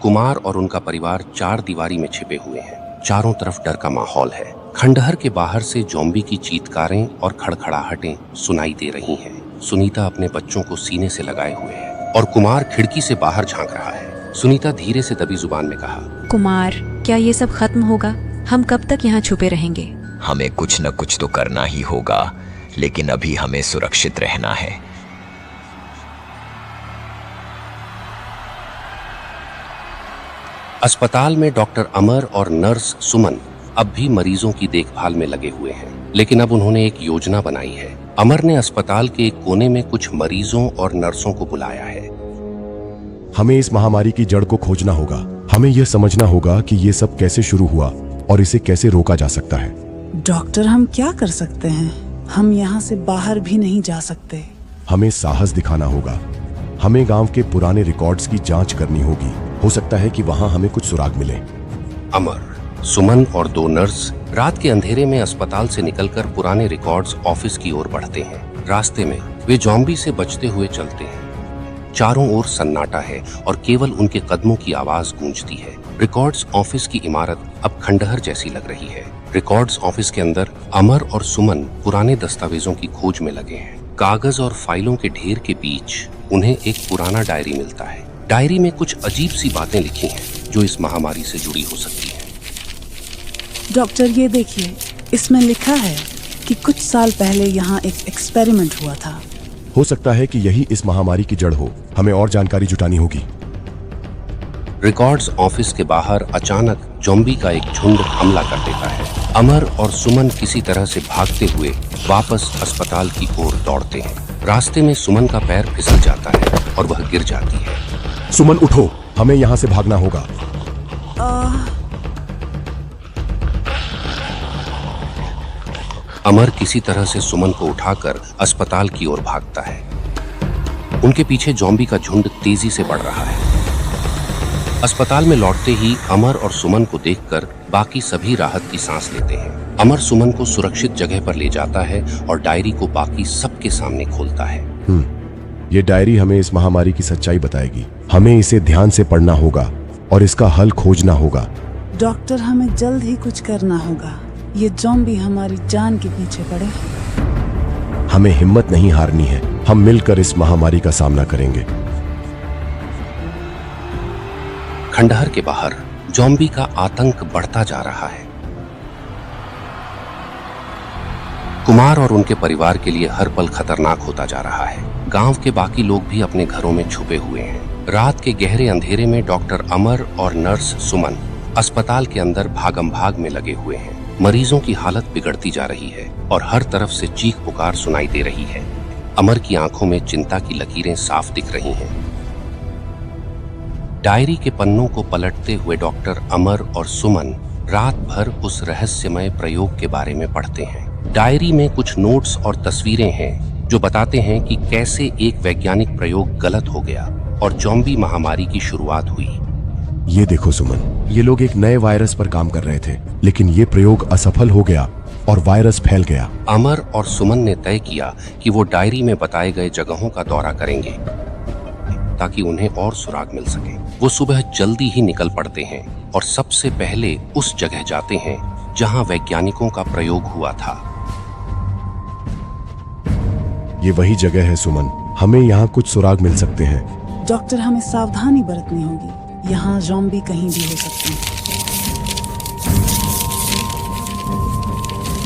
कुमार और उनका परिवार चार दीवारी में छिपे हुए हैं। चारों तरफ डर का माहौल है। खंडहर के बाहर से ज़ॉम्बी की चीत्कारें और खड़खड़ाहटें सुनाई दे रही हैं। सुनीता अपने बच्चों को सीने से लगाए हुए है और कुमार खिड़की से बाहर झांक रहा है। सुनीता धीरे से दबी जुबान में कहा, कुमार, क्या ये सब खत्म होगा? हम कब तक यहाँ छुपे रहेंगे? हमें कुछ न कुछ तो करना ही होगा, लेकिन अभी हमें सुरक्षित रहना है। अस्पताल में डॉक्टर अमर और नर्स सुमन अब भी मरीजों की देखभाल में लगे हुए हैं, लेकिन अब उन्होंने एक योजना बनाई है। अमर ने अस्पताल के एक कोने में कुछ मरीजों और नर्सों को बुलाया है। हमें इस महामारी की जड़ को खोजना होगा। हमें यह समझना होगा कि ये सब कैसे शुरू हुआ और इसे कैसे रोका जा सकता है। डॉक्टर, हम क्या कर सकते हैं? हम यहाँ से बाहर भी नहीं जा सकते। हमें साहस दिखाना होगा। हमें गांव के पुराने रिकॉर्ड्स की जांच करनी होगी। हो सकता है कि वहां हमें कुछ सुराग मिले। अमर, सुमन और दो नर्स रात के अंधेरे में अस्पताल से निकलकर पुराने रिकॉर्ड्स ऑफिस की ओर बढ़ते हैं। रास्ते में वे ज़ॉम्बी से बचते हुए चलते हैं। चारों ओर सन्नाटा है और केवल उनके कदमों की आवाज गूंजती है। रिकॉर्ड्स ऑफिस की इमारत अब खंडहर जैसी लग रही है। रिकॉर्ड्स ऑफिस के अंदर अमर और सुमन पुराने दस्तावेजों की खोज में लगे हैं। कागज और फाइलों के ढेर के बीच उन्हें एक पुराना डायरी मिलता है। डायरी में कुछ अजीब सी बातें लिखी हैं जो इस महामारी से जुड़ी हो सकती हैं। डॉक्टर, ये देखिए, इसमें लिखा है कि कुछ साल पहले यहाँ एक एक्सपेरिमेंट हुआ था। हो सकता है कि यही इस महामारी की जड़ हो। हमें और जानकारी जुटानी होगी। रिकॉर्ड्स ऑफिस के बाहर अचानक ज़ॉम्बी का एक झुंड हमला कर देता है। अमर और सुमन किसी तरह से भागते हुए वापस अस्पताल की ओर दौड़ते हैं। रास्ते में सुमन का पैर फिसल जाता है और वह गिर जाती है। सुमन, उठो, हमें यहाँ से भागना होगा। अमर किसी तरह से सुमन को उठाकर अस्पताल की ओर भागता है। उनके पीछे ज़ॉम्बी का झुंड तेजी से बढ़ रहा है। अस्पताल में लौटते ही अमर और सुमन को देखकर बाकी सभी राहत की सांस लेते हैं। अमर सुमन को सुरक्षित जगह पर ले जाता है और डायरी को बाकी सबके सामने खोलता है। ये डायरी हमें इस महामारी की सच्चाई बताएगी। हमें इसे ध्यान से पढ़ना होगा और इसका हल खोजना होगा। डॉक्टर, हमें जल्द ही कुछ करना होगा। ये ज़ॉम्बी हमारी जान के पीछे पड़े। हमें हिम्मत नहीं हारनी है। हम मिलकर इस महामारी का सामना करेंगे। खंडहर के बाहर ज़ॉम्बी का आतंक बढ़ता जा रहा है। कुमार और उनके परिवार के लिए हर पल खतरनाक होता जा रहा है। गांव के बाकी लोग भी अपने घरों में छुपे हुए हैं। रात के गहरे अंधेरे में डॉक्टर अमर और नर्स सुमन अस्पताल के अंदर भागम भाग में लगे हुए हैं। मरीजों की हालत बिगड़ती जा रही है और हर तरफ से चीख पुकार सुनाई दे रही है। अमर की आंखों में चिंता की लकीरें साफ दिख रही हैं। डायरी के पन्नों को पलटते हुए डॉक्टर अमर और सुमन रात भर उस रहस्यमय प्रयोग के बारे में पढ़ते हैं। डायरी में कुछ नोट्स और तस्वीरें हैं जो बताते हैं कि कैसे एक वैज्ञानिक प्रयोग गलत हो गया और ज़ॉम्बी महामारी की शुरुआत हुई। ये देखो सुमन, ये लोग एक नए वायरस पर काम कर रहे थे, लेकिन ये प्रयोग असफल हो गया और वायरस फैल गया। अमर और सुमन ने तय किया कि वो डायरी में बताए गए जगहों का दौरा करेंगे ताकि उन्हें और सुराग मिल सके। वो सुबह जल्दी ही निकल पड़ते हैं और सबसे पहले उस जगह जाते हैं जहां वैज्ञानिकों का प्रयोग हुआ था। ये वही जगह है सुमन। हमें यहाँ कुछ सुराग मिल सकते हैं। डॉक्टर, हमें सावधानी बरतनी होगी। यहाँ ज़ॉम्बी कहीं भी हो सकते हैं।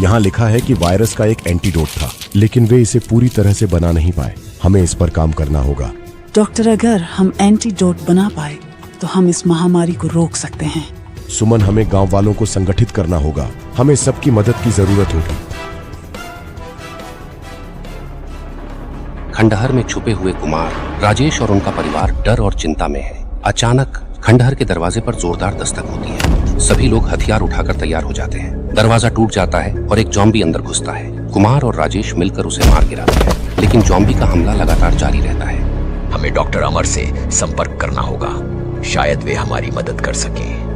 यहाँ लिखा है कि वायरस का एक एंटीडोट था, लेकिन वे इसे पूरी तरह से बना नहीं पाए। हमें इस पर काम करना होगा। डॉक्टर, अगर हम एंटीडोट बना पाए तो हम इस महामारी को रोक सकते हैं। सुमन, हमें गांव वालों को संगठित करना होगा। हमें सबकी मदद की जरूरत होगी। खंडहर में छुपे हुए कुमार, राजेश और उनका परिवार डर और चिंता में है। अचानक खंडहर के दरवाजे पर जोरदार दस्तक होती है। सभी लोग हथियार उठाकर तैयार हो जाते हैं। दरवाजा टूट जाता है और एक ज़ॉम्बी अंदर घुसता है। कुमार और राजेश मिलकर उसे मार गिराते हैं, लेकिन ज़ॉम्बी का हमला लगातार जारी रहता है। हमें डॉक्टर अमर से संपर्क करना होगा। शायद वे हमारी मदद कर सकें।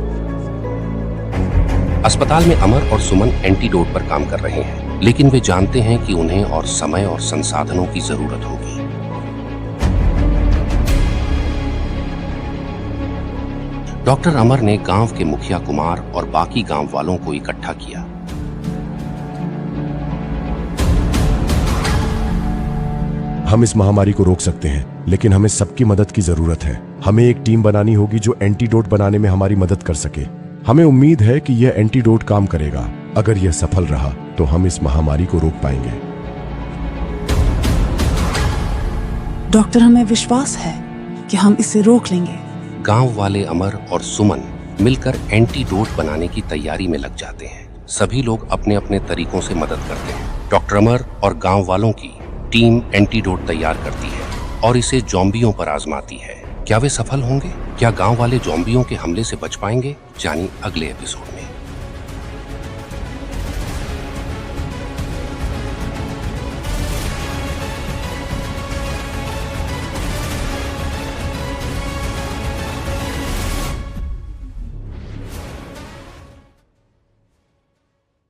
अस्पताल में अमर और सुमन एंटीडोट पर काम कर रहे हैं, लेकिन वे जानते हैं कि उन्हें और समय और संसाधनों की जरूरत होगी। डॉक्टर अमर ने गांव के मुखिया कुमार और बाकी गांव वालों को इकट्ठा किया। हम इस महामारी को रोक सकते हैं, लेकिन हमें सबकी मदद की जरूरत है। हमें एक टीम बनानी होगी जो एंटीडोट बनाने में हमारी मदद कर सके। हमें उम्मीद है कि यह एंटीडोट काम करेगा। अगर यह सफल रहा तो हम इस महामारी को रोक पाएंगे। डॉक्टर, हमें विश्वास है कि हम इसे रोक लेंगे। गांव वाले अमर और सुमन मिलकर एंटीडोट बनाने की तैयारी में लग जाते हैं। सभी लोग अपने अपने तरीकों से मदद करते हैं। डॉक्टर अमर और गांव वालों की टीम एंटीडोट तैयार करती है और इसे ज़ॉम्बियों पर आजमाती है। क्या वे सफल होंगे? क्या गांव वाले ज़ॉम्बियों के हमले से बच पाएंगे? जानिए अगले एपिसोड में।